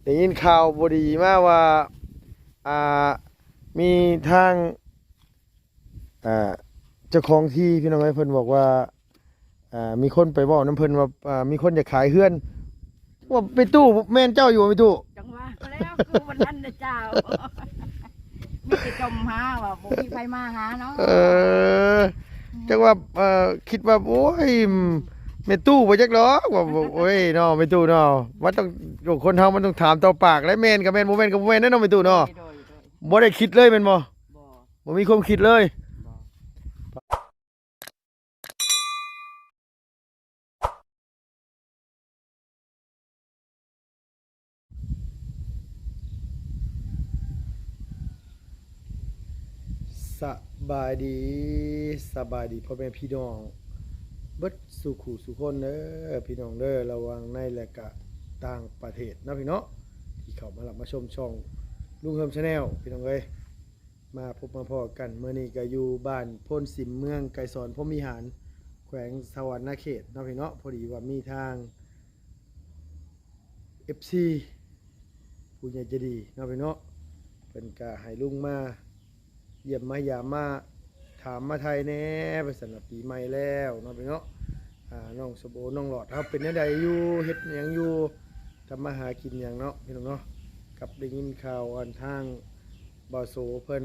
ได้ยินข่าวบดีมาว่าอ่ามีทางอ่าเจ้าของที่พี่น้องไอ้เพิ่นบอกว่ามีคนไปบอกน้ำเพิ่นว่ามีคนจะขายเฮือนว่าไปตู้แม่นเจ้าอยู่บ่ไปตู้จังว่าแล้วคือวันนั้นนะเจ้ามีแต่จมหาว่าบ่มีไผมาหาเนาะเออจักว่าคิดว่าโอ้ยแม่ตู้บ่จักหรอกว่าโอ้ยเนาะแม่ตู้เนาะมันต้องคนเฮามันต้องถามต่อปากและแม่นก็แม่นบ่แม่นก็บ่แม่นแน่เนาะแม่ตู้เนาะโดยบ่ได้คิดเลยแม่นบ่บ่บ่มีความคิดเลยบ่สบายดีสบายดีพ่อแม่พี่น้องเบิดสู่ขู่สู่คนเด้อพี่น้องเด้อระวังในและกะต่างประเทศนะพี่เนาะที่เขามารับมาชมช่องลุงเฮิมชาแนลพี่น้องเอ้ยมาพบมาพอกันเมื่อนี้ก็อยู่บ้านโพนสิมเมืองไกรสอนพรหมวิหารแขวงสวรรณเขตนะพี่เนาะพอดีว่ามีทาง FC ผู้ใหญ่ใจดีนะพี่เนาะเป็นกะให้ลุงมาเยี่ยมมายามมาถามมาไทยแน่ไปสำหรับปีใหม่แล้วเนาะพี่เนาะน้องสโบน้องหลอดครับเป็นยังไงอยู่เฮ็ดหยังอยู่ทำมาหากินหยังเนาะพี่น้องเนาะกับได้ยินข่าวอันทางบอโซเพิ่น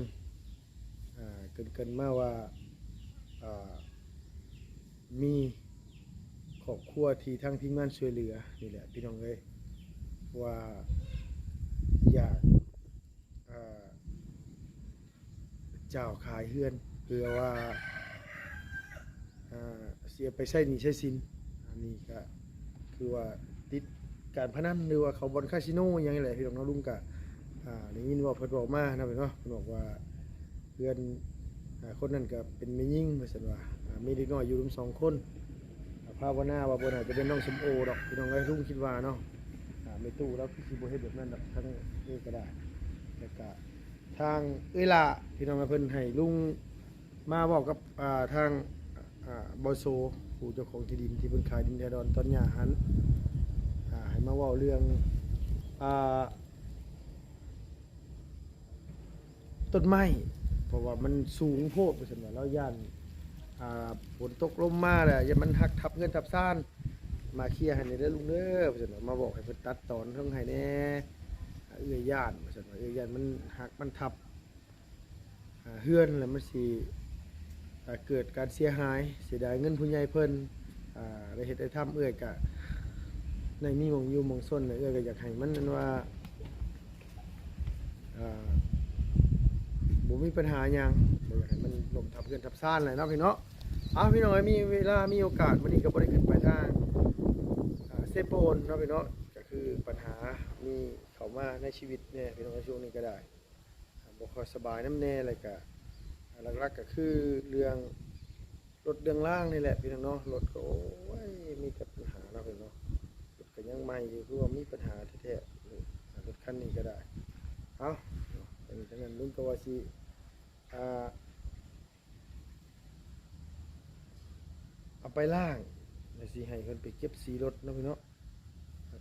เกินมาว่าอ่ามีครอบครัวที่ทั้งทีมงานช่วยเหลือนี่แหละพี่น้องเอ้ยว่าอยากอ่าเจ้าขายเฮือนเพื่อว่าเสียไปใช้หนี้ใช้สินอันนี้ก็คือว่าติดการพนันหรือว่าเขาบอลคาสิโนอย่างไรพี่น้องเนาะลุงกะได้ยินว่าเพิ่นบอกมานะพี่เนาะเพิ่นบอกว่าเพื่อนคนนั้นก็เป็นแม่ยิ่งว่าซั่นว่ามีเด็กน้อยอยู่รวม2คนภาวนาว่าบ่น่าจะเป็นน้องสมโอดอกพี่น้องเอ้ยลุงคิดว่าเนาะไม่ตู้แล้วคือสิบ่เฮ็ดแบบนั้นดอกทั้งนี้ก็ได้แล้วก็ทางล่ะพี่น้องเพิ่นให้ลุงมาบอกกับทางบอโซผู้เจ้าของที่ดินที่เพิ่นขายดินแดนดอนตอนหญ้าหันให้มาเว้าเรื่องต้นไม้เพราะว่ามันสูงโพดว่าซั่นว่าแล้วย่านฝนตกลมมาแหละอย่ามันหักทับเงินทับซ่านมาเคลียร์ให้ได้เด้อลุงเด้อว่าซั่นว่ามาบอกให้เพิ่นตัดตอนเทิงให้แน่เอื้อยย่านว่าซั่นว่าเอื้อยย่านมันหักมันทับเฮือนแล้วมันสิเกิดการเสียหายเสียดายเงินผู้ใหญ่เพิ่นได้เฮ็ดได้ทำเอื้อยก็ในมีหม่องอยู่หม่องซ่นเอื้อยก็อยากให้มันนั่นว่าบ่มีปัญหาหยังบ่อยากให้มันล่มทับเฮือนทับซ่านเลยเนาะพี่เนาะพี่น้องมีเวลามีโอกาสวันนี้ก็บ่ได้ขึ้นไปทางเซโปนเนาะพี่เนาะก็คือปัญหามีเข้ามาในชีวิตเนี่ยพี่น้องในช่วงนี้ก็ได้บ่ค่อยสบายน้ำแน่เลยก็หลักๆก็คือเรื่องรถเรื่องล่างนี่แหละพี่น้องเนาะรถก็โอ้ยมีแต่ปัญหาเนาะพี่น้องรถก็ยังใหม่อยู่คือว่ามีปัญหาแท้ๆรถคันนี้ก็ได้อันนี้ทั้งนั้นลุงก็ว่าสิเอาไปล่างแล้วสิให้เพิ่นไปเก็บสีรถเนาะพี่เนาะ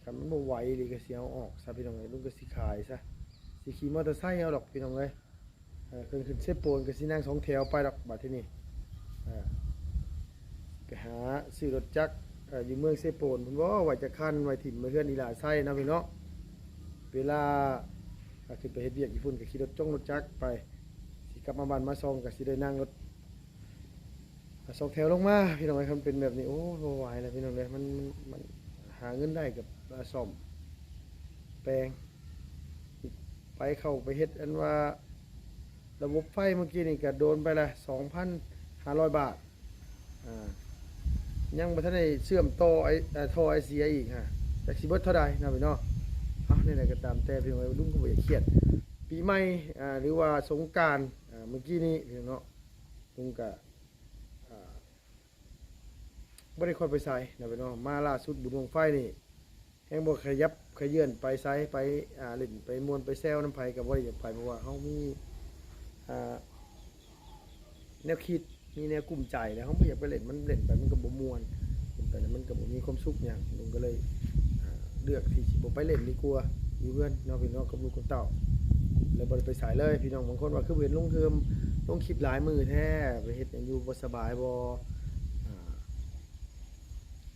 ถ้ามันบ่ไหวเลยก็สิเอาออกซะพี่น้องเอ้ยลุงก็สิขายซะสิขี่มอเตอร์ไซค์เอาดอกพี่น้องเอ้ยขึ้นเซโปนก็สินั่ง2แถวไปดอกบัดทีนี้ไปหาซื้อรถจักรอยู่เมืองเซโปนเพิ่นว่าจะคันไว้ถิ่มมาเฮือนอีหลาไส้นะพี่เนาะเวลาขึ้นไปเฮ็ดเวียกญี่ปุ่นก็ขี่รถจักรไปสิกลับมาบ้านมาซ่อมก็สิได้นั่งรถ2แถวลงมาพี่น้องเอ้ยคันเป็นแบบนี้โอ้บ่ไหวแล้วพี่น้องเอ้ยมันหาเงินได้กับซ่อมแปลงไปเข้าไปเฮ็ดอันว่าระบบไฟเมื่อกี้นี่ก็โดนไปละ 2,500 บาทยังบ่ทันได้เชื่อมต่อท่อไอเสียอีกจักสิเบิดเท่าใดนะพี่น้องนี่แหละก็ตามแต่พี่น้องลุงก็บ่อยากเครียดปีใหม่หรือว่าสงกรานต์เมื่อกี้นี้พี่น้องลุงก็บ่ได้ค่อยไปไสนะพี่น้องมาล่าสุดบุญบั้งไฟนี่แฮงบ่ขยับขยื่นไปไสไปเล่นไปม่วนไปแซวน้ำไผก็บ่ได้อยากไปเพราะว่าเฮามีแนวคิดมีแนวกลุ้มใจแล้วเขาไม่อยากไปเล่นมันเล่นไปมันก็บ่ม่วนเล่นไปแล้วมันก็บ่มีความสุขหยังลุงก็เลยเลือกที่สิบ่ไปเล่นดีกว่า อยู่เพื่อนเนาะพี่น้องกับลูกกับเต้าเลยบ่ได้ไปสายเลยพี่น้องบางคนว่าคือเห็นลงเทิมลงคลิปหลายมือแท้ไปเฮ็ดหยังอยู่บ่สบายบ่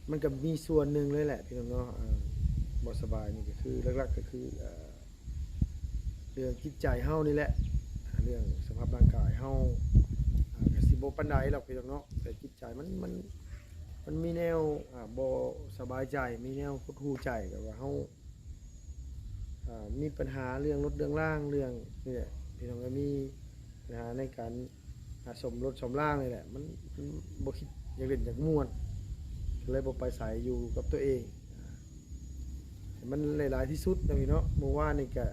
มันก็มีส่วนหนึ่งเลยแหละพี่น้องเนาะบ่สบายนี่ก็คือหลักๆก็คือเรื่องจิตใจเฮานี่แหละเรื่องสภาพร่างกายเฮาก็สิบ่ปานใดหรอกพี่น้องเนาะแต่จิตใจมันมีแนวบ่สบายใจมีแนวหดหู่ใจแบบว่าเฮามีปัญหาเรื่องรถเรื่องล่างเรื่องนี่แหละพี่น้องก็มีปัญหาในการสมรถสมล่างนี่แหละมันบ่คิดอยากเล่นอยากม่วนเลยบ่ไปใส่อยู่กับตัวเองมันหลายๆที่สุดนะพี่เนาะเมื่อวานนี่ก็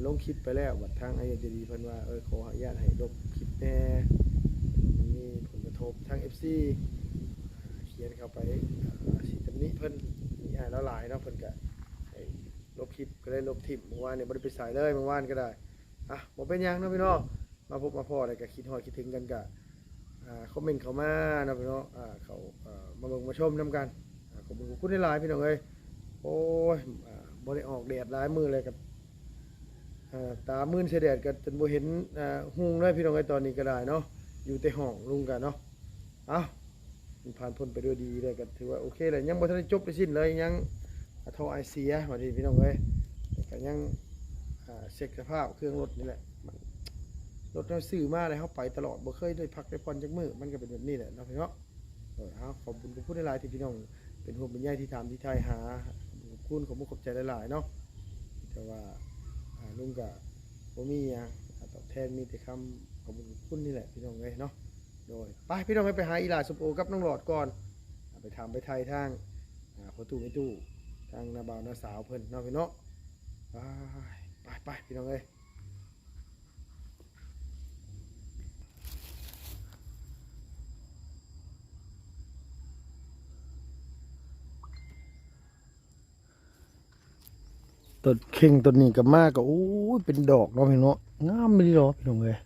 ลงคลิปไปแล้วบัดทางไอ้จะดีเพิ่นว่าขออนุญาตให้ลบคลิปแน่มันมีผลกระทบทาง FC เขียนเข้าไปสิตำหนิเพิ่นมีหลายๆเนาะเพิ่นก็ให้ลบคลิปก็เลยลบทิ่มเมื่อวานนี่บ่ได้ไปใส่เลยเมื่อวานก็ได้บ่เป็นหยังเนาะพี่น้องมาพบมาพ้อได้ก็คิดฮอดคิดถึงกันก็คอมเมนต์เข้ามาเนาะพี่น้องเขามาเบิ่งมาชมนํกันขอบคุณหลายๆพี่น้องเอ้ยโอ้ยบ่ได้ออกแดดหลายมื้อเลยกับตามื่นเสยแดดก็จนบ่เห็นหุงเลยพี่น้องไอ้ตอนนี้ก็ได้เนาะอยู่แต่ห้องลุงกันเนาะมันผ่านพ้นไปด้วยดีเลยก็ถือว่าโอเคเลยยังบ่ทันได้จบไปสิ้นเลยยังท่อไอเสียว่าดีพี่น้องเอ้ยก็ยังเช็คสภาพเครื่องรถนี่แหละรถเราซื้อมาเลยเขาไปตลอดบ่เคยได้พักได้ผ่อนจักมื้อมันก็เป็นแบบนี้แหละเนาะพี่เนาะขอบคุณผู้พูดหลายๆที่พี่น้องเป็นห่วงเป็นใยที่ถามที่ทายหาขอบคุณขอบใจหลายๆเนาะแต่ว่าลุงก็บ่มีหยังตอบแทนมีแต่คำขอบคุณนี่แหละพี่น้องเอ้ยเนาะโดยไปพี่น้องไปหาอีหลาสมโอกับน้องหลอดก่อนไปถามไปไทยทางพ่อตู่แม่ตู่ทางนาบ่าวนาสาวเพิ่นเนาะพี่เนาะไปพี่น้องเอ้ยต้นเข่งต้นนี้กับมากก็โอ้ยเป็นดอกเนาะพี่เนาะงามไม่ได้หรอพี่น้องเลย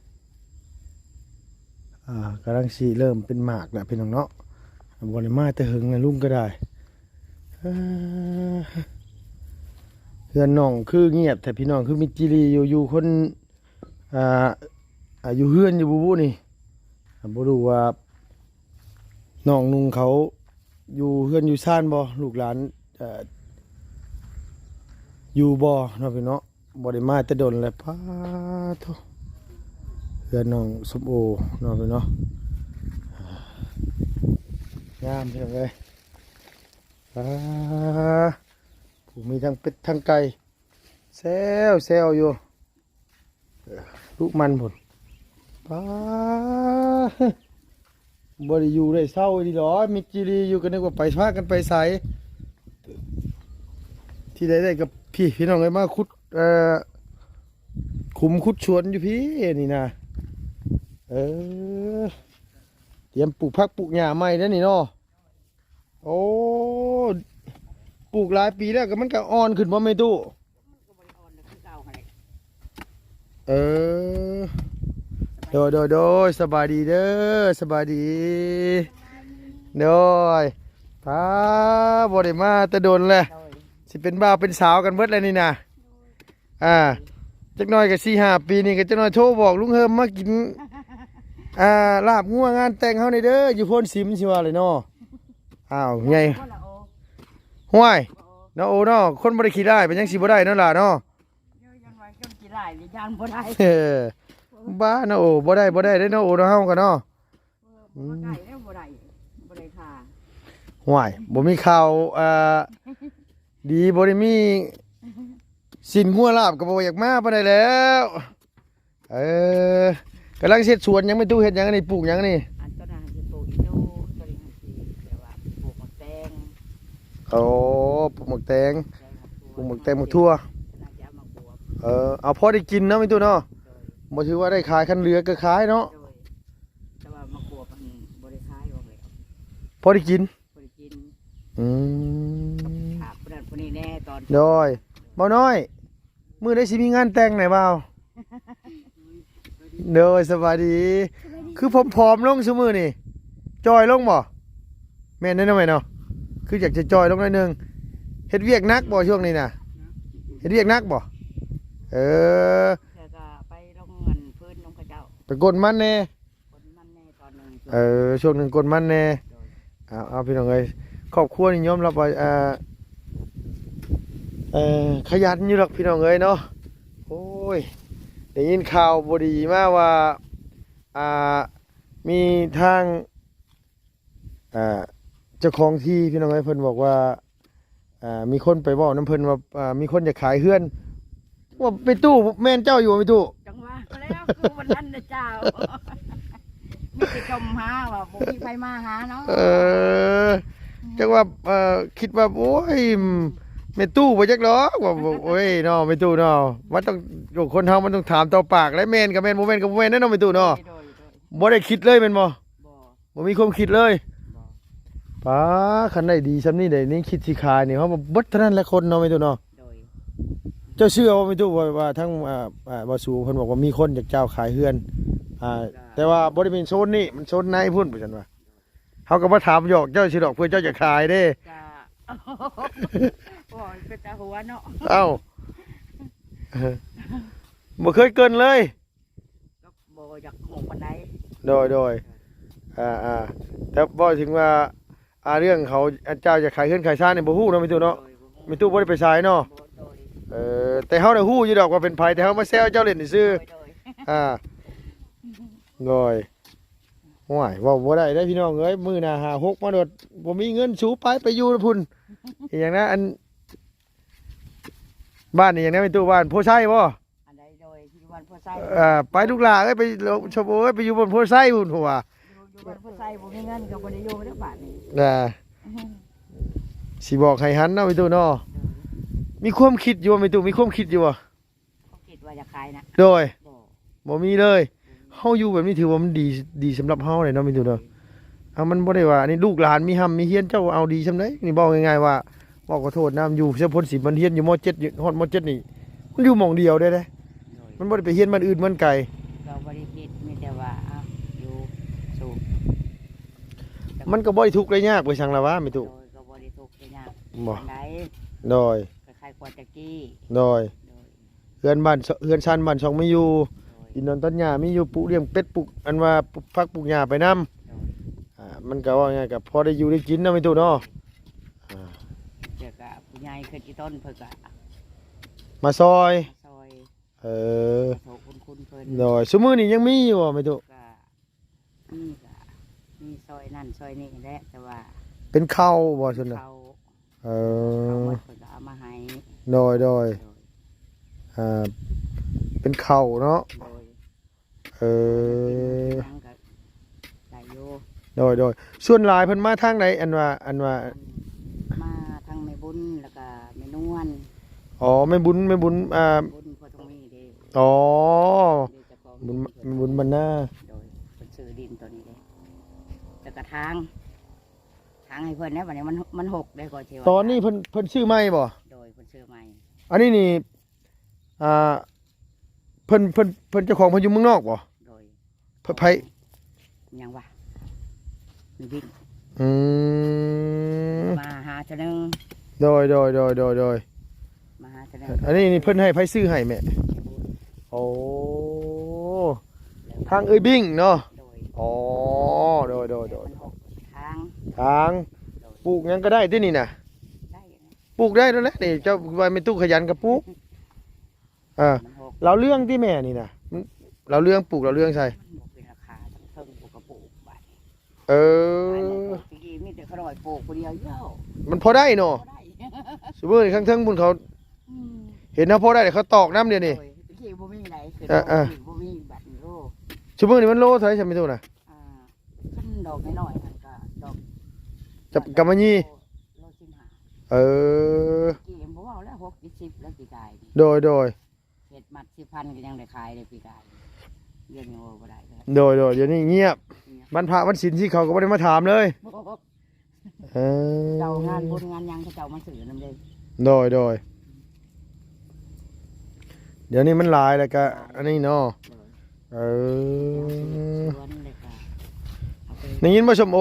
กำลังสีเริ่มเป็นหมากแล้วพี่น้องเนาะบริมาแต่หึงนะลุงก็ได้เฮือนน้องคือเงียบแต่พี่น้องคือมิจิรีอยู่คนอยู่เฮือนอยู่บูนี่บ่รู้ว่าน้องนุ่งเขาอยู่เฮือนอยู่ซ่านบ่ลูกหลานอยู่บ่เนาะพี่เนาะบ่ได้มาแต่ดนแล้วพาโธ่เฮือนน้องสมโอเนาะพี่เนาะงามพี่น้องเอ้ยผู้มีทั้งเป็ดทั้งไก่แซวอยู่ลูกมันพุ่นบ่ได้อยู่ได้เศร้าดีหรอมิจิรีอยู่กันนึกว่าไปพากันไปไสที่ได้กับพี่น้องเลยมาขุดขุมขุดชวนอยู่พี่นี่นะเตรียมปลูกผักปลูกหญ้าใหม่แล้วนี่เนาะโอ้ปลูกหลายปีแล้วก็มันก็อ่อนขึ้นบ่แม่ตู้โดยสบายดีเด้อสบายดีโดยบ่ได้มาแต่โดนแหละสิเป็นบ่าวเป็นสาวกันเบิดเลยนี่นะจักหน่อยก็4-5 ปีนี่ก็จักหน่อยโทรบอกลุงเฮิมมากินลาบงัวงานแต่งเฮานี่เด้ออยู่โพนสิมสิว่าเลยเนาะไงห้วยเนาะโอเนาะคนบ่ได้ขี้ได้เป็นยังสิบ่ได้เนาะล่ะเนาะบ้าเนาะโอบ่ได้เนาะโอเนาะเฮากันเนาะห้วยบ่มีข่าวดีบ่ได้มีสินหัวลาบก็บ่อยากมาปานใดแล้วกำลังเฮ็ดสวนยังไม่ตู้เฮ็ดหยังนี่ปลูกหยังนี่อันต้นนั้นสิปลูกอีนูต้นนี้สิแต่ว่าปลูกหมกแตงปลูกหมกแตงหมกทั่วเอาพอได้กินเนาะไม่ตู้เนาะบ่ถือว่าได้ขายคันเหลือก็ขายเนาะแต่ว่ามะกรูดมันบ่ได้ขายออกแล้วพอได้กินคนนี้แน่ตอนโดยบ่น้อยมื้อได้สิมีงานแต่งไหนบ่าวโดยสวัสดีคือผอมๆลงซุมื้อนี่จอยลงบ่แม่นแน่นอนเนาะคืออยากจะจอยลงหน่อยนึงเฮ็ดเวียกหนักบ่ช่วงนี้น่ะ เฮ็ดเรียกนักบ่เออ แล้วก็ไปลงเงินพื้นลงกระเจ้า ไปกดมันแน่ คนมันแน่ตอนหนึง ช่วงหนึงกดมันแน่เอาพี่น้องเอ้ยครอบครัวนี่ยอมรับว่าขยันอยู่หรอกพี่น้องเอ้ยเนาะโอ้ยได้ยินข่าวบ่ดีมาว่ามีทางเจ้าของที่พี่น้องเอ้ยเพิ่นบอกว่ามีคนไปบอกน้ำเพิ่นว่ามีคนจะขายเฮือนว่าไปตู้แม่นเจ้าอยู่บ่ไปตู้ จังว่าแล้วคือวันนั้นนะเจ้ามีแต่จมหาว่าบ่มีไผมาหาเนาะ จังว่าคิดว่าโอ้ยแม่ตู้บ่จักหรอกว่าโอ้ยเนาะแม่ตู้เนาะมันต้องคนเฮามันต้องถามต่อปากและแม่นก็แม่นบ่แม่นก็บ่แม่นแน่เนาะแม่ตู้เนาะ โดย บ่ได้คิดเลยแม่นบ่ บ่ บ่มีความคิดเลย บ่ ป้าคันได้ดีซำนี้ได้นี่คิดสิขายนี่เฮาบ่เบิดเท่านั้นแหละคนเนาะแม่ตู้เนาะ โดย เจ้าเชื่อบ่แม่ตู้ว่าทั้งบ่สู่เพิ่นบอกว่ามีคนอยากเจ้าขายเฮือนแต่ว่าบ่ได้เป็นโซนนี้มันโซนในพุ่นว่าซั่นว่าเฮาก็บ่ถามหยอกเจ้าสิดอกเพื่อเจ้าจะขายเด้ จ้าโอ้ยเป็นตาหัวเนาะ เอ้าบ่เคยเกินเลย ก็บ่อยากหงปานใด โดยแต่บ่ถึงว่าเรื่องเขาเจ้าจะขายเฮือนขายซ่านนี่บ่ฮู้เนาะแม่ตู้เนาะแม่ตู้บ่ได้ไปสายเนาะ โดย แต่เฮาได้ฮู้อยู่ดอกว่าเป็นไผแต่เฮามาแซวเจ้าเล่นซื่อ โดย โดยห่วยเว้าบ่ได้เด้อพี่น้องเอ้ยมื้อหน้าหา6มาโดดบ่มีเงินสูไปอยู่พุ่นอีหยังนะอันบ้านนี่หยังนะแม่ตู้บ้านโพชัยบ่ อันใดโดยที่วันพ่อไส้ ไปลูกหลานเอ้ยไปชมเอ้ยไปอยู่บนโพไซพุ่นหัว อยู่วันพ่อไส้บ่มีเงินก็บ่ได้อยู่เด้อบาดนี้ สิบอกให้หันเนาะไปตู้เนาะมีความคิดอยู่บ่ไปตู้มีความคิดอยู่บ่ เขาคิดว่าจะขายนะ โดย บ่ บ่มีเลยเฮาอยู่แบบนี้ถือว่ามันดีสำหรับเฮาเลยเนาะไปตู้เนาะมันบ่ได้ว่านี่ลูกหลานมีมีเฮียนเจ้าเอาดีซำไดนี่บอกง่ายๆว่าบอกขอโทษนะมันอยู่เฉพาะ10มันเฮียนอยู่ม .7 อยู่ฮอดม .7 นี่มันอยู่หม่องเดียวได้เด้ โดย มันบ่ได้ไปเฮียนมันอื่นมันไกล เราบ่ได้คิดมีแต่ว่าอยู่สูบ มันก็บ่ได้ทุกข์ได้ยากไปสั่งละว่าไป โด ตู้ ยก็บ่ได้ทุกข์ได้ยาก บ่ ไหน โดย คล้ายๆกว่าตะกี้ โดย โดย เฮือนบ้านเฮือนชันบ้านช่องไม่อยู่ โดย กินนอนต้นหญ้ามีอยู่ปลูกเลี้ยงเป็ดปลูกอันว่าปลูกผักปลูกหญ้าไปนํ โดย มันก็ว่าไงกับพอได้อยู่ได้กินเนาะไม่ตู้เนาะ เจ้าก็ผู้ใหญ่ขึ้นที่ต้นเพิ่นก็ มาซอย ซอย เออ โถคุณเพิ่น โดยซุมื้อนี้ยังมีอยู่บ่ไม่ตู้ ก็นี่ก็มีซอยนั่นซอยนี่แหละแต่ว่า เป็นข้าวบ่ซั่นน่ะ เขา เอ เขา อ หมดเพิ่นก็เอามาให้ โดย โดย เป็นข้าวเนาะ โดย เออ นั่งก็ได้อยู่ โดยส่วนหลายเพิ่นมาทางไหนอันว่า มาทางแม่บุญแล้วก็แม่นวล อ๋อแม่บุญ บุญพอตรงนี้เด้ อ๋อ เดี๋ยวเจะของ บุญแม่บุญบรรณา โดยเพิ่นซื้อดินตัวนี้เด้แล้วก็ทางให้เพิ่นนะบัดนี้มันหกได้ก่อนสิว่า ตอนนี้เพิ่นชื่อใหม่บ่ โดยเพิ่นซื้อใหม่ อันนี้นี่เพิ่นเจ้าของเพิ่นอยู่เมืองนอกบ่ โดย เพิ่นไผ ยังวะมีวิ่ง อืม มาหาเท่านึง โดย มาหาเท่านึง อันนี้นี่เพิ่นให้ไผซื้อให้แม่โอ้ทางเอ้ยบิ้งเนาะ โดย อ๋อโดย มันหกทาง ทาง โดย ปลูกหยังก็ได้ที่นี่น่ะ ได้นะ ปลูกได้แล้วแหละนี่เจ้าว่าไม่ตู้ขยันกับปลูกมันหก เราเรื่องที่แม่นี่น่ะเราเรื่องปลูกเราเรื่องใส่ มันบอกเป็นราคาทั้งเทิงปลูกกระปลูกบาท เอ ไป อ ที่มีแต่ขนอยปลูกคนเดียวเยอะ มันพอได้เนาะ ได้ สมมุติข้างเทิงบุญเขาเห็นนะพอได้เขาตอกน้ำเดียวนี่ โดยที่บ่มีไหนคือ อ่า บ่มีบัตรโล สมมุตินี่มันโลเท่าไหร่ใช่ไหมตู้น่ะ ขึ้นดอกน้อยๆนั่นก็ดอก จับกำมะยี่ โลสิบห้า เออ กี่เอ็มบ่เว้าแล้ว60แล้วปีกายนี่ โดย เฮ็ดมัด10,000ก็ยังได้ขายเลยปีกายเดือนยังบ่ได้เลย เดี๋ยวนี้เงียบมันพระมันศีลที่เขาก็ไม่ได้มาถามเลยเออ เจ้างานบุญงานหยังเขาเจ้ามาซื้อนำเด้ โดยเดี๋ยวนี้มันหลายแล้วก็อันนี้เนาะเออ สวนเลยก็เอาไป ได้ยินมาชมโอ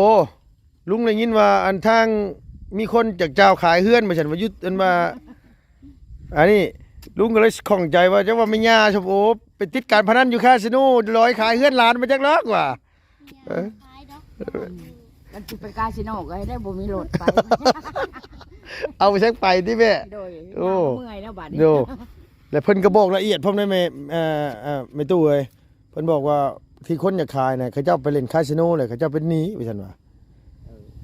ลุงได้ยินว่าอันทางมีคนจากเจ้าขายเฮือนมาฉันว่ายุทธอันว่าอันนี้ ลุงก็เลยข้องใจว่าจังว่าไม่ย่าชมโอไปติดการพนันอยู่คาสิโนลอยขายเฮือนหลานมาจักเลิกว่ะ ขายดอก มันสิไปคาสิโนก็ให้ได้บ่มีรถไป เอาไปเช็คไปที่แม่ โดย โอ้ เมื่อยแล้วบัดนี้ โดแล้วเพิ่นก็บอกละเอียดพร้อมได้แม่ไม่ตู้เอ้ยเพิ่นบอกว่าที่คนอยากขายน่ะเขาเจ้าไปเล่นคาสิโนเลยเขาเจ้าเป็นหนี้ว่าซั่นว่า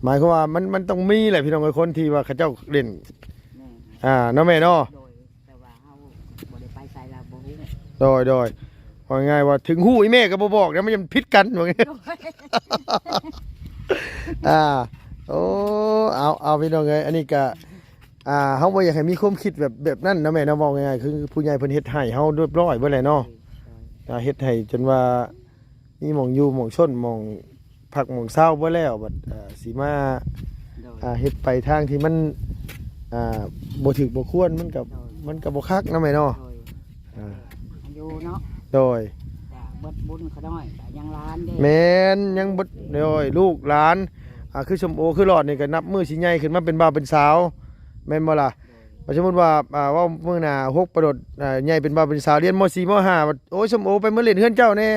หมายความว่ามันต้องมีแหละพี่น้องไอ้คนที่ว่าเขาเจ้าเล่น แม่ เนาะแม่เนาะ โดยแต่ว่าเฮาบ่ได้ไปไสลาบ่ฮู้ โดยว่าง่ายว่าถึงหู้อีแม่ก็บ่บอกนะมันยังผิดกันว่าไง โอ้เอาพี่น้องเอ้ยอันนี้ก็เฮาบ่อยากให้มีความคิดแบบนั้นนะแม่เนาะว่าง่ายๆคือผู้ใหญ่เพิ่นเฮ็ดให้เฮาเรียบร้อยเบิดแล้วเนาะเฮ็ดให้จนว่ามีหม่องอยู่หม่องชนหม่องพักหม่องเช้าบ่แล้วบัดสิมา โดย เฮ็ดไปทางที่มันบ่ถูกบ่ควรมันก็บ่คักนะแม่เนาะ โดย อ่า อยู่เนาะ โดย แต่เบิดบุญเขาน้อยแต่ยังร้านเด้ แม่นยังบ่โดยลูกหลานคือชมโอคือหลอดนี่ก็นับมือสิใหญ่ขึ้นมาเป็นบ่าวเป็นสาวแม่นบ่ล่ะสมมุติว่าว่ามื้อหน้า6ประโดดใหญ่เป็นบ่าวเป็นสาวเรียนม .4 ม .5 บัดโอ้ยชมโอไปมื้อเล่นเฮือนเจ้าแน่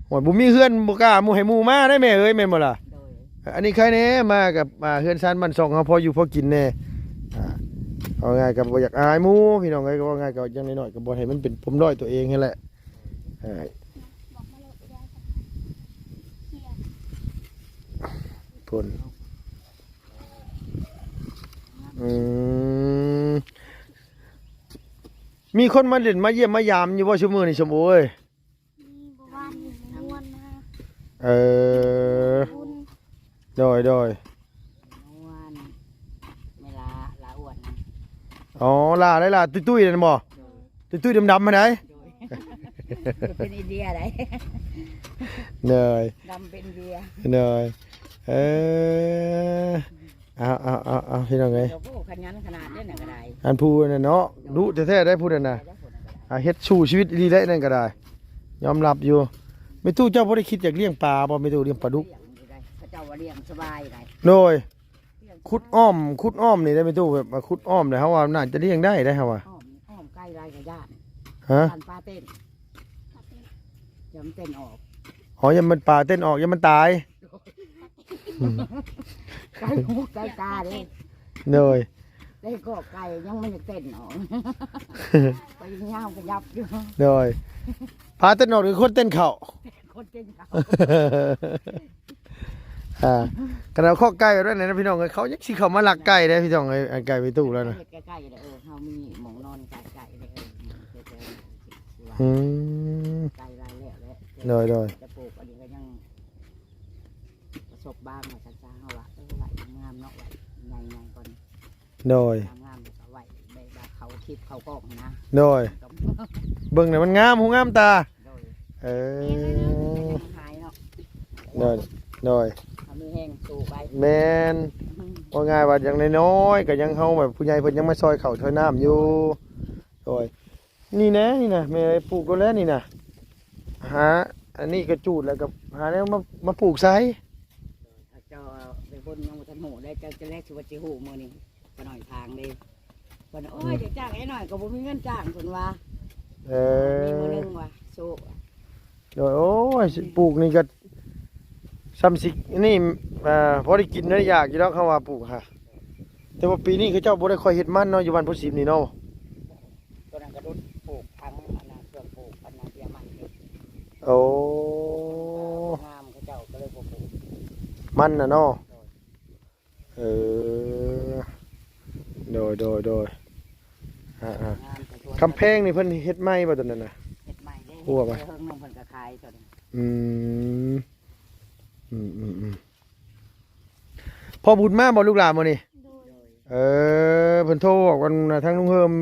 โอ้ยบ่มีเฮือนบ่กล้าหมู่ให้หมู่มาได้แม่เอ้ยแม่นบ่ล่ะ โดย อันนี้ใครแน่มากับเฮือนชานบ้านช่องเฮาพออยู่พอกินแน่เอาง่ายก็บ่อยากอายหมู่พี่น้องเอ้ยก็ว่าง่ายก็อย่างน้อยๆก็บ่ให้มันเป็นผมด้อยตัวเองนั่นแหละบอกมาเลยได้เขียน พุ่นมีคนมาเล่นมาเยี่ยมมายามอยู่บ่ชั่วโมงนี่ชมโอ้ย มีบวานอยู่ในวนนะ เออ บุญ โดย นวลเวลาลาอ้วนนะ อ๋อล่าได้ล่ะตุ้ยๆนั่นบ่ โดย ตุ้ยๆดำๆมาไหน โดยเป็นอินเดียได้ เนย ดำเป็นอินเดีย เนยเอาพี่น้องเอ้ย โอ้โหขยันขนาดนี้น่ะก็ได้ อันผู้นั่นเนาะดุแท้ๆได้ผู้นั่นน่ะเฮ็ดสู้ชีวิตดีได้นั่นก็ได้ ยอมรับอยู่ไม่ตู้เจ้าบ่ได้คิดอยากเลี้ยงปลาบ่ไม่ตู้เลี้ยงปลาดุก เลี้ยงอยู่ได้พระเจ้าว่าเลี้ยงสบายได้ โดย เลี้ยง ขุดอ้อมนี่ได้ไม่ตู้แบบขุดอ้อมได้เฮาว่าน่าจะเลี้ยงได้เฮาว่า อ้อมใกล้ไรกับญาติ ฮะ พันปลาเต้นยำเต้นออก อ๋อยังมันปลาเต้นออกยังมันตาย ไก่หูไก่ตาเด้ เนย ได้ก็ไก่ยังไม่ได้เต้นออกไปย่างก็ยับอยู่ เนยปลาเต้นออกหรือคนเต้นเข่า คนเต้นเขา กระเราข้อไก่แบบนั้นนะพี่น้องเอ้ยเขายังสิเขามาลักไก่ได้พี่น้องเอ้ยไอ้ไก่ไปตู้แล้วนะ ใกล้ๆเลยเฮามีหมองนอนไก่เลยอืเออม ไก่รายแล้วแหละ โดย จะปลูกอันนี้ก็ยังประสบบ้างมาช้าๆเฮาว่าไหวงามเนาะไหวใหญ่ๆก่อน โดย งามแล้วก็ไหวแบบเขาทิพย์เขากล้องนะ โดยเบิ่งน่ะมันงามหูงามตา โดย เออ หายเนาะ โดย เอามือแห้งสู่ไป แมนว่าง่ายว่าอย่างน้อยๆก็ยังเฮาแบบผู้ใหญ่เพิ่นยังมาซอยข้าวซอยน้ำอยู่โดยนี่นะแม่ปลูกก็แล้วนี่นะหาอันนี้ก็จูดแล้วก็หาแล้วมาปลูกไซ ถ้าเจ้าไปบนยังบ่ทันหูได้เจ้าจะแลกชีวิตสิหูมื้อนี้ก็หน่อยทางเด้เพิ่นโอ้ยเดี๋ยวจ้างไอ้หน่อยก็บ่มีเงินจ้างเพิ่นว่า เอ มีมื้อ อ นึงว่าโซ โดยโอ้ยปลูกนี่ก็ซ้ำสินี่พอได้กินได้อยากอยู่แล้วเขาว่าปลูกค่ะแต่ว่าปีนี้เขาเจ้าบ่ได้ค่อยเฮ็ดมันเนาะอยู่บ้านพุทธศิมนี่เนาะ ตัวนั้นก็รุดปลูกพังอันนั้นเครื่องปลูกอันนั้นเบี้ยมันเฮ็ด โอ้ งามเขาเจ้าก็เลยบ่ปลูก มันน่ะเนาะเออโดยอ่า งามแต่ตัว คำแพงนี่เพิ่นเฮ็ดใหม่บ่ตอนนั้นน่ะ เฮ็ดใหม่เด้ กลัวปะ เฮิงนึงเพิ่นก็ขายตัวนี้ อืมพอบุญมาบ่ลูกหลานมื้อนี้ โดย โดย เพิ่นโทรบอกวันทางลุงเฮิม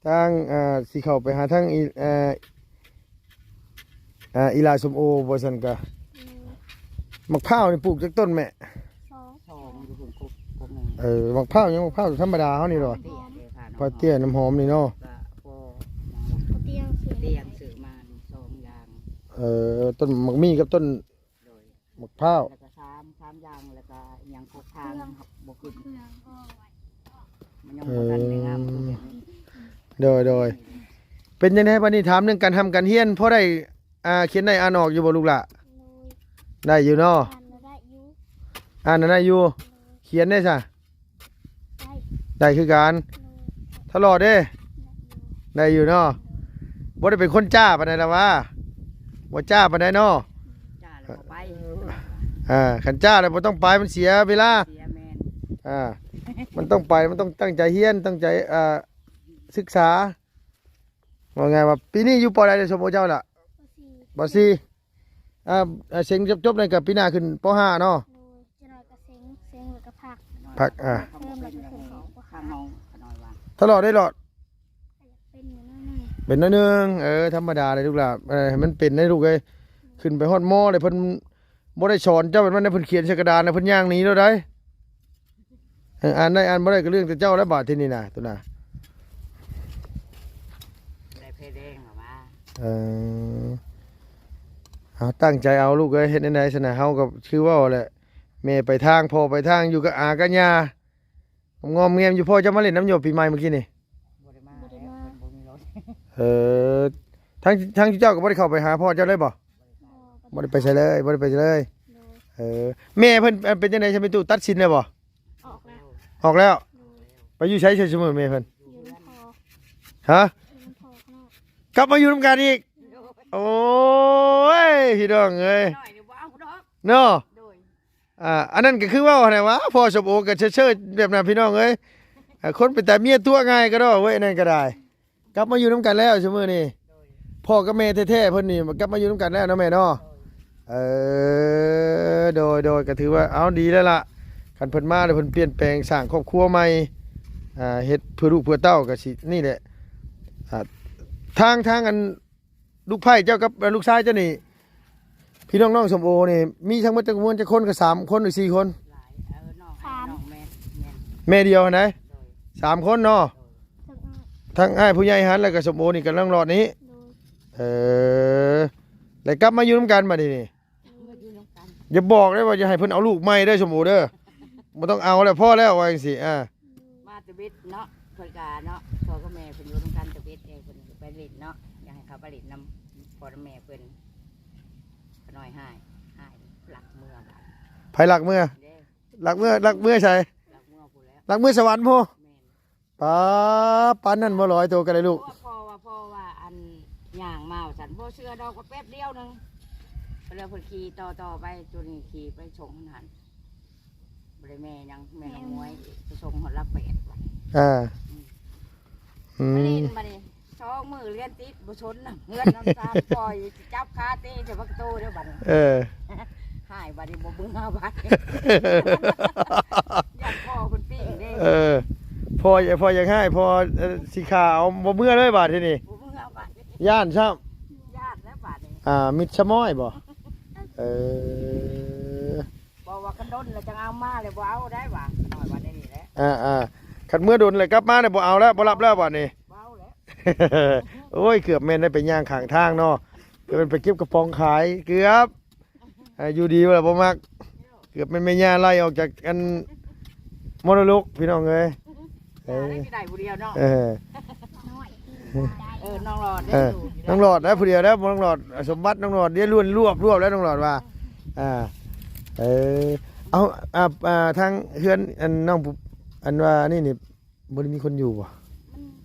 ทางสิเข้าไปหาทางอีลาสมโอบ่ซั่นก็มะพร้าวนี่ปลูกจากต้นแม่ สอง ชองอยู่หุ่นคุกพวกนึง มะพร้าวยังมะพร้าวธรรมดาเฮานี่ดอก เตี้ยเด้ค่ะ พอเตี้ยน้ำหอมนี่เนาะ ก็พอ เขาเตียงเสีย เตียงซื้อมาสองอย่าง ต้นมะมี่กับต้น โดย มะพร้าว แล้วก็สามอย่างแล้วก็อิหยังพกทางบ่ขึ้น เครื่องก็ไว้ มันยังบ่ทันได้งามคือแบบนี้ โดยเป็นยังไงบัดนี้ถามเรื่องการทำการเฮียนพอได้เขียนได้อ่านออกอยู่บ่ลูกล่ะ โดย ได้อยู่เนาะ อ่านมาได้อยู่ อ่านได้อยู่ โดย เขียนได้ซะ ได้ ได้คือกัน โดย ตลอดเด้ ได้อยู่ได้อยู่เนาะบ่ได้เป็นคนจ้าปานใดล่ะวะบ่จ้าปานใดเนาะ จ้าแล้วบ่ไป คันจ้าแล้วบ่ต้องไปมันเสียเวลา เสียแม่น มันต้องไปมันต้องตั้งใจเฮียนตั้งใจศึกษาว่าไงว่าปีนี้อยู่ปอใดเด้อสมโอเจ้าล่ะ ก็สี่ ป.4เสียงจบๆนั่นก็ปีหน้าขึ้นป .5 เนาะ โดยจะหน่อยก็เซ็งแล้วก็ผัก พักเพิ่มแล้วก็ขึ้นเขาข้างห้องขน้อยว่า ตลอดได้หลอด เป็นอยู่นั่นนี่ เป็นน้อยหนึงธรรมดาเลยลูกหล่ะให้มันเป็นได้ลูกเอ้ยขึ้นไปฮอดมอเลยเพิ่นบ่ได้สอนเจ้าแบบนั้นนะเพิ่นเขียนใส่กระดานนะเพิ่นย่างหนีแล้วได้อ่านได้อ่านบ่ได้ก็เรื่องแต่เจ้าแล้วบาดที่นี่น่ะตัวน่ะ ได้เพแดงเหรอว่า เอาตั้งใจเอาลูกเอ้ยเฮ็ดไหนๆซะนะเฮาก็คือว่าแหละแม่ไปทางพ่อไปทางอยู่กับอากับย่างอมแงมอยู่พ่อจะมาเล่นน้ำหยดปีใหม่เมื่อกี้นี่ บ่ได้มาแล้วเพิ่นบ่มีรถ เออทั้งเจ้าก็บ่ได้เข้าไปหาพ่อเจ้าเลยบ่บ่ได้ไปใส่เลยบ่ได้ไปใส่เลย โดย แม่เพิ่นเป็นจังได๋ใช่มั้ยตู่ตัดสินได้บ่ ออกแล้ว ออกแล้ว โดย ไปอยู่ใช้เฉยๆแม่เพิ่น อยู่น้ำพอ ฮะ อยู่น้ำพอข้างนอก กลับมาอยู่นํกันอีกโอ้ยพี่น้องเอ้ย น้อยนี่บ่เอาดอก เนาะ โดย อันนั้นก็คือว่าไงวะพ่อสมโอกับเชิดๆแบบนั้นพี่น้องเอ้ยคนเป็นแต่เมียตัวง่ายก็ได้เว้ยนั่นก็ได้ กลับมาอยู่น้ำกันแล้วชั่วโมงนี้ โดย พ่อกับแม่แท้ๆเพิ่นนี่กลับมาอยู่น้ำกันแล้วนะแม่เนาะ โดย โดยก็ถือว่าเอาดีแล้วล่ะคันเพิ่นมาแล้วเพิ่นเปลี่ยนแปลงสร้างครอบครัวใหม่เฮ็ดเพื่อลูกเพื่อเต้าก็สินี่แหละทางอันลูกไผ่เจ้ากับลูกชายเจ้านี่พี่น้องสมโอนี่มีทั้งหมดจำนวนจะคนก็3คนหรือ4คน หลายน้องให้น้องแม่แม่น แม่เดียวนะ โดย 3คนเนาะ ถึงอ้ายทั้งอ้ายผู้ใหญ่หันแล้วก็สมโอนี่กำลังรอดนี้ โดย แล้วกลับมาอยู่น้ำกันมาดินี่ มาอยู่นำกัน อย่าบอกได้ว่าจะให้เพิ่นเอาลูกใหม่ได้อสมโอเด้อบ่ต้องเอาแล้วพ่อแล้วว่าจังซี่มาตะบิดเนาะเพิ่นก็เนาะพ่อกับแม่เพิ่นอยู่นำกันตะบิดเองเพิ่นไปเล่นเนาะอยากให้เขาไปเล่นนำพ่อกับแม่เพิ่นขน้อยหายหลักเมืองบาด ไผหลักเมื่อ เด้ หลักเมื่อใช่ หลักเมืองพู้นแล้ว หลักเมื่อสวรรค์พ่อ แม่น ป้าปานนั่นบ่ร้อยตัวกันเลยลูก พ่อว่าอันย่างมาฉันพ่อเชื่อดอกก็แป๊บเดียวนึงไปแล้วเพิ่นขี่ต่อไปจนขี่ไปชงหันบ่ได้แม่ยังแม่น้องมวยไปชงหอดลักเป็ดบัด อ่าอื ไป ม เล่นมาดิช่องมือเลี้ยนติดบ่ชนน่ะเงื่อนน้ำตาปล่อยจับขาตีเดี๋ยวพักโตเดี๋ยวบัดนี้ หายบัดนี้บ่เบิ่งเอาบัดนี้อยากพ่อเพิ่นปิ้งเด้ พ่ออยากให้พ่อสิขาวบ่เมื่อเลยบาดทีนี่ บ่เบิ่งเอาบัดนี้ ย่านซ้ำ ญาติแล้วบัดนี้ มิดชะม้อยบ่เออ บอกว่ากันดนแล้วจังเอามาเลยบ่เอาได้ว่าหน่อยว่าได้นี่แหละ คันเมื่อโดนเลยกลับมาเนี่ยบ่เอาแล้วบ่รับแล้วบาดนี้ บ่เอาแล้ว โอ้ยเกือบแม่นได้ไปย่างข้างทางเนาะเกือบเป็นไปเก็บกระป๋องขายเกือบอยู่ดีว่าบ่มักเกือบเป็นแม่ย่าไล่ออกจากอันมรดกพี่น้องเอ้ย ได้ที่ใดผู้เดียวเนาะ น้อย น้องหลอดได้ เออ อยู่ น้องหลอดนะผู้เดียวนะน้องหลอดสมบัติน้องหลอดเดี๋ยวรวบแล้วน้องหลอดว่าเอาทางเฮือนอันน้องอันว่านี่บ่ได้มีคนอยู่บ่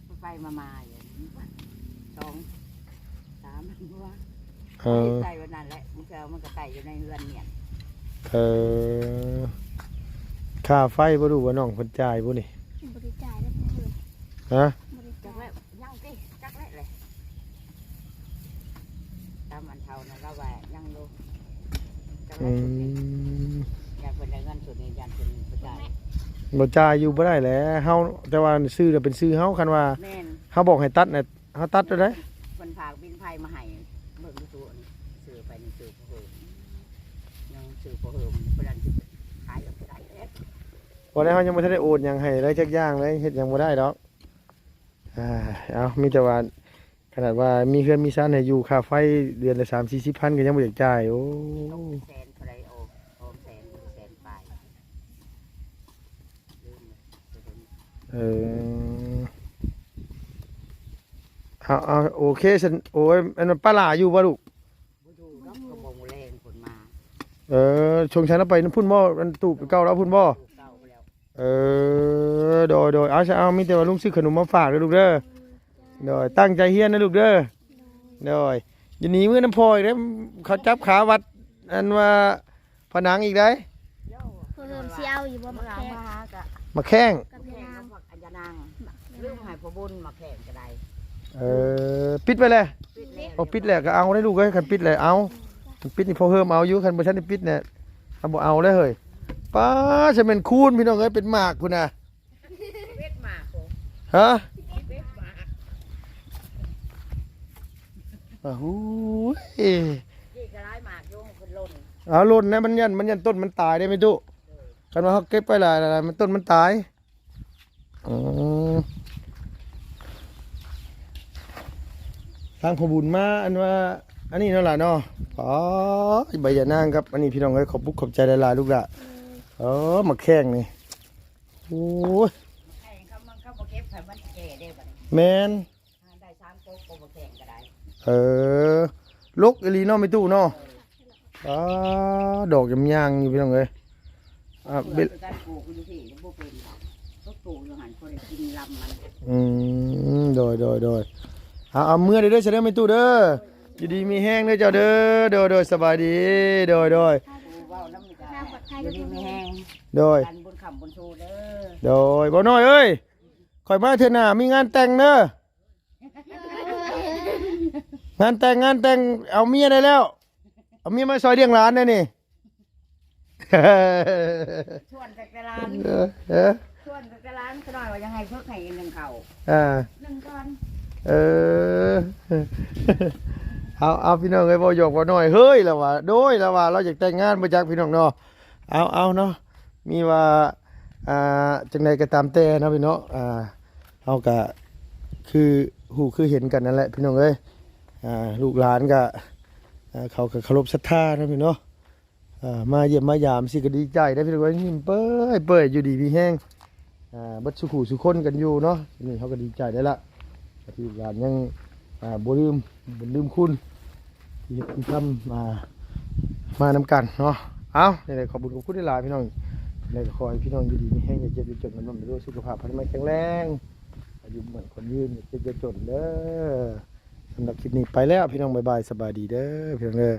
มันไปมาอยู่2 3มันว่า เออ ใส่วันนั้นแหละมันก็ไต่อยู่ในเรือนเนี่ย ค่าไฟบ่รู้ว่าน้องเพิ่นจ่ายบ่นี่ บริจาคได้เพื่อน ฮะ บริ จั จาก ค แล้วยังติจักแล้วเลยตามอันเท่านั้นเราว่ายังดูจัก อื แล้วสุดนี้ ม อยากเพิ่นได้เงินสุดนี้อยากเพิ่นบ่จ่าย บ่จ่ายอยู่บ่ได้แหละเฮาแต่ว่าซื้อน่ะเป็นซื้อเฮาคันว่า แม่น เฮาบอกให้ตัดน่ะเฮาตัดได้ เพิ่นฝากบินไผมาให้เบิ่งดูตัวนี่ซื้อไปนี่ซื้อบ่เฮิมยังซื้อบ่เฮิมเพิ่นอันสิขายเอาไปได้แล้ว บ่ได้เฮายังบ่ทันได้โอนหยังให้เลยจักอย่างเลยเฮ็ดหยังบ่ได้ดอกเอามีแต่ว่าขนาดว่ามีเฮือนมีซ่านให้อยู่ค่าไฟเดือนละ3-40 พันก็ยังบ่อยากจ่ายโอ้ แสนเท่าไรโอมแสนปลายลืมเลย เออ เอาโอเคฉันโอ้ยอันนั้นป้าหลาอยู่บ่ลูก บ่อยู่ดอกกระบงแรงผลมา ชงฉันเอาไปนั่นพุ่นบ่อันตูบเก่าแล้วพุ่นบ่ ถูกเก่าไปแล้ว โดยเอามีแต่ว่าลุงซื้อขนมมาฝากเด้อลูกเด้อโดยตั้งใจเฮียนนะลูกเด้อโดยอย่าหนีมือน้ำพลอยเด้อเขาจับขาวัดอันว่าผนังอีกได้ เพิ่มเสียวอยู่บ่ มา มา หา แข่ง มาหากะ มาแข้ง กับ แข่ง ยา กั ง บผักอัญญานางเรื่องให้พ่อบุญมาแข่งก็ได้ ปิดไปเลย ปิดแล้ว เอาปิดแหละก็เอาได้ลูกเอ้ยคันปิดแหละเอาคันปิดนี่พอเพิ่มเอาอยู่คันบ่ทันได้ปิดเนี่ยเอาบ่เอาเลยเฮ้ยป้าจะเป็นคูณพี่น้องเอ้ยเป็นหมากพุ่นน่ะ เวทหมากโห ฮะ เวทหมาก โอ้โห ยี่กระไรหมากโยงคนล่น เอาหล่นนะมันยันต้นมันตายได้ไหมตุคันว่าเขาเก็บไปหลายมันต้นมันตายอืมทางพอบุญมาอันว่าอันนี้เนั่นแหละเนาะอ๋อใบยานางครับอันนี้พี่น้องเอ้ยขอบขอบใจหลายๆลูกละมาแข้งนี่โอ้ย แข่งเขามันเข้ามาเก็บให้มันแก่ได้บัดนี้ แมน ได้3โก๊กก็มาแข่งก็ได้ ลกอีหลีเนาะไม่ตู้เนาะดอกยำยางอยู่พี่น้องเอ้ยเบิเบ็ด การปลูกอยู่ที่บ่เป็นก็ปลูกอยู่หันคนได้กินลำมัน โดยเอาเมื่อเด้อเสด็จไม่ตู้เด้ออยู่ดีมีแห้งเด้อเจ้าเด้อโดยสบายดีโดย ปลูกเว้าน้ำนี่ก็อยู่ดีไม่แห้ง โดย กันบนคำบนชูเด้อ โดยบ่น้อยเอ้ยคอยมาเถอะน่ะมีงานแต่งเด้องานแต่งเอาเมียได้แล้วเอาเมียมาซอยเลี้ยงหลานได้นี่ ชวนจักรลาน เออ ชวนจักรลานก็หน่อยว่ายังไงเพิ่งให้หนึ่งเขา อ่า หนึ่งก่อน เออ เอาพี่น้องเอ้ยบ่หยอกบ่น้อยเฮ้ยแล้วว่าโดยแล้วว่าเราอยากแต่งงานบ่จักพี่น้องเนาะเอาเนาะมีว่าจังไดก็ตามแต่เนาะพี่น้องเฮาก็คือฮู้คือเห็นกันนั่นแหละพี่น้องเอ้ยลูกหลานก็เขาก็เคารพศรัทธาเนาะพี่เนาะมาเยี่ยมมายามสิก็ดีใจได้พี่น้องเอ้ยยิ้มเป้ยอยู่ดีมีแฮงเบัดสุขุสุคนกันอยู่เนาะนี่เขาก็ดีใจได้ละที่ลูกหลานยังบ่ลืมคุณที่เฮ็ดที่ทำมานำกันเนาะเอานี่แหละขอบคุณหลายๆพี่น้องนี่ก็ขอให้พี่น้องอยู่ดีมีแฮงอย่าเจ็บอย่าจนมันไปด้วยสุขภาพพลามัยแข็งแรงอายุเหมือนคนยืนอย่าเจ็บอย่าจนเด้อสำหรับคลิปนี้ไปแล้วพี่น้องบ๊ายบายสบายดีเด้อพี่น้องเด้อ